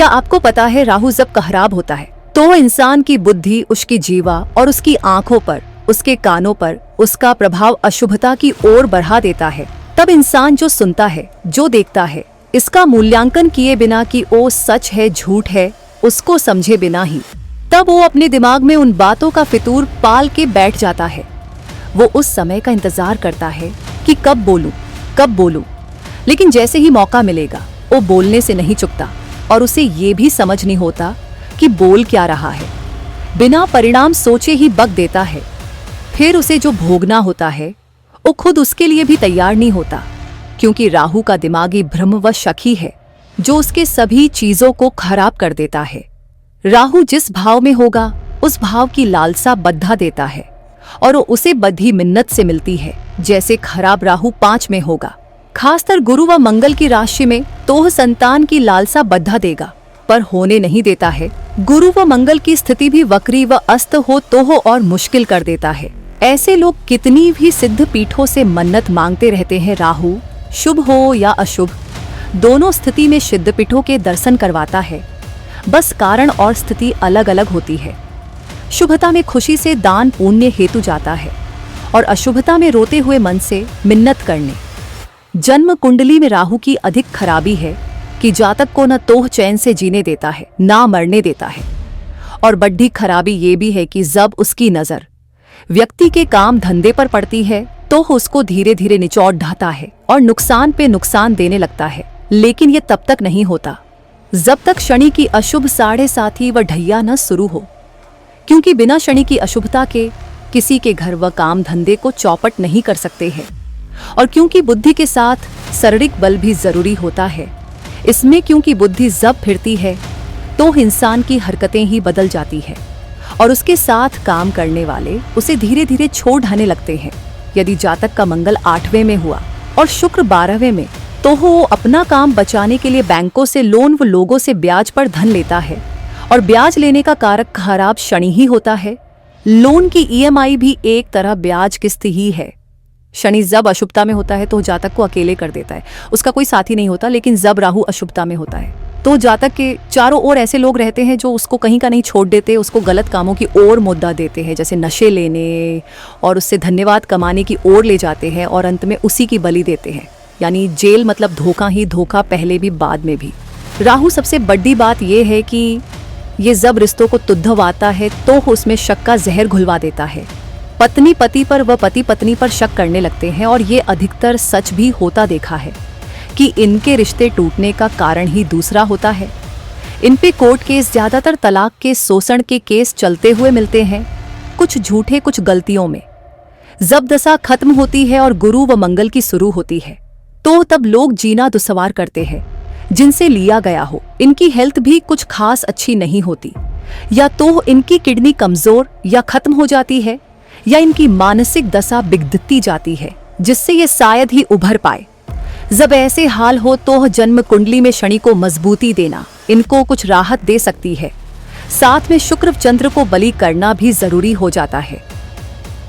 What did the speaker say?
क्या आपको पता है राहु जब खराब होता है तो इंसान की बुद्धि, उसकी जीवा और उसकी आंखों पर, उसके कानों पर उसका प्रभाव अशुभता की ओर बढ़ा देता है। तब इंसान जो सुनता है, जो देखता है, इसका मूल्यांकन किए बिना कि वो सच है झूठ है, उसको समझे बिना ही तब वो अपने दिमाग में उन बातों का फितूर पाल के बैठ जाता है। वो उस समय का इंतजार करता है कि कब बोलूं, लेकिन जैसे ही मौका मिलेगा वो बोलने से नहीं चुकता और उसे ये भी समझ नहीं होता कि बोल क्या रहा है। बिना परिणाम सोचे ही बक देता है। फिर उसे जो भोगना होता है वो खुद उसके लिए भी तैयार नहीं होता, क्योंकि राहु का दिमागी भ्रम व शक ही है जो उसके सभी चीजों को खराब कर देता है। राहु जिस भाव में होगा उस भाव की लालसा बद्धा देता है और वो उसे बद्धी मिन्नत से मिलती है। जैसे खराब राहु 5 में होगा, खासकर गुरु व मंगल की राशि में, तो संतान की लालसा बद्धा देगा पर होने नहीं देता है। गुरु व मंगल की स्थिति भी वक्री व अस्त हो तो हो और मुश्किल कर देता है। ऐसे लोग कितनी भी सिद्ध पीठों से मन्नत मांगते रहते हैं। राहु शुभ हो या अशुभ, दोनों स्थिति में सिद्ध पीठों के दर्शन करवाता है, बस कारण और स्थिति अलग अलग होती है। शुभता में खुशी से दान पुण्य हेतु जाता है और अशुभता में रोते हुए मन से मिन्नत करने। जन्म कुंडली में राहु की अधिक खराबी है कि जातक को न तोह चैन से जीने देता है, ना मरने देता है। और बड़ी खराबी ये भी है कि जब उसकी नजर व्यक्ति के काम धंधे पर पड़ती है तो उसको धीरे धीरे निचोड़ ढाता है और नुकसान पे नुकसान देने लगता है। लेकिन ये तब तक नहीं होता जब तक शनि की अशुभ 7.5 व ढैया न शुरू हो, क्योंकि बिना शनि की अशुभता के किसी के घर व काम धंधे को चौपट नहीं कर सकते हैं। और क्योंकि बुद्धि के साथ शारीरिक बल भी जरूरी होता है, इसमें क्योंकि बुद्धि जब फिरती है तो इंसान की हरकतें ही बदल जाती है और उसके साथ काम करने वाले उसे धीरे धीरे छोड़ ढाने लगते हैं। यदि जातक का मंगल 8वें में हुआ और शुक्र 12वें में, तो वो अपना काम बचाने के लिए बैंकों से लोन व लोगों से ब्याज पर धन लेता है और ब्याज लेने का कारक खराब शनि ही होता है। लोन की ईएमआई भी एक तरह ब्याज किस्त ही है। शनि जब अशुभता में होता है तो जातक को अकेले कर देता है, उसका कोई साथी नहीं होता। लेकिन जब राहु अशुभता में होता है तो जातक के चारों ओर ऐसे लोग रहते हैं जो उसको कहीं का नहीं छोड़ देते, उसको गलत कामों की ओर मुद्दा देते हैं, जैसे नशे लेने और उससे धन्यवाद कमाने की ओर ले जाते हैं और अंत में उसी की बलि देते हैं। यानी जेल मतलब धोखा ही धोखा, पहले भी बाद में भी। राहु सबसे बड़ी बात यह है कि ये जब रिश्तों को तुद्धवाता है तो उसमें शक का जहर घुलवा देता है। पत्नी पति पर व पति पत्नी पर शक करने लगते हैं और ये अधिकतर सच भी होता देखा है कि इनके रिश्ते टूटने का कारण ही दूसरा होता है। इन पे कोर्ट केस, ज्यादातर तलाक के, शोषण के केस चलते हुए मिलते हैं, कुछ झूठे कुछ गलतियों में। जब दशा खत्म होती है और गुरु व मंगल की शुरू होती है तो तब लोग जीना दुश्वार करते हैं जिनसे लिया गया हो। इनकी हेल्थ भी कुछ खास अच्छी नहीं होती, या तो इनकी किडनी कमजोर या खत्म हो जाती है, या इनकी मानसिक दशा बिगड़ती जाती है जिससे ये शायद ही उभर पाए। जब ऐसे हाल हो तो जन्म कुंडली में शनि को मजबूती देना इनको कुछ राहत दे सकती है। साथ में शुक्र चंद्र को बलि करना भी जरूरी हो जाता है।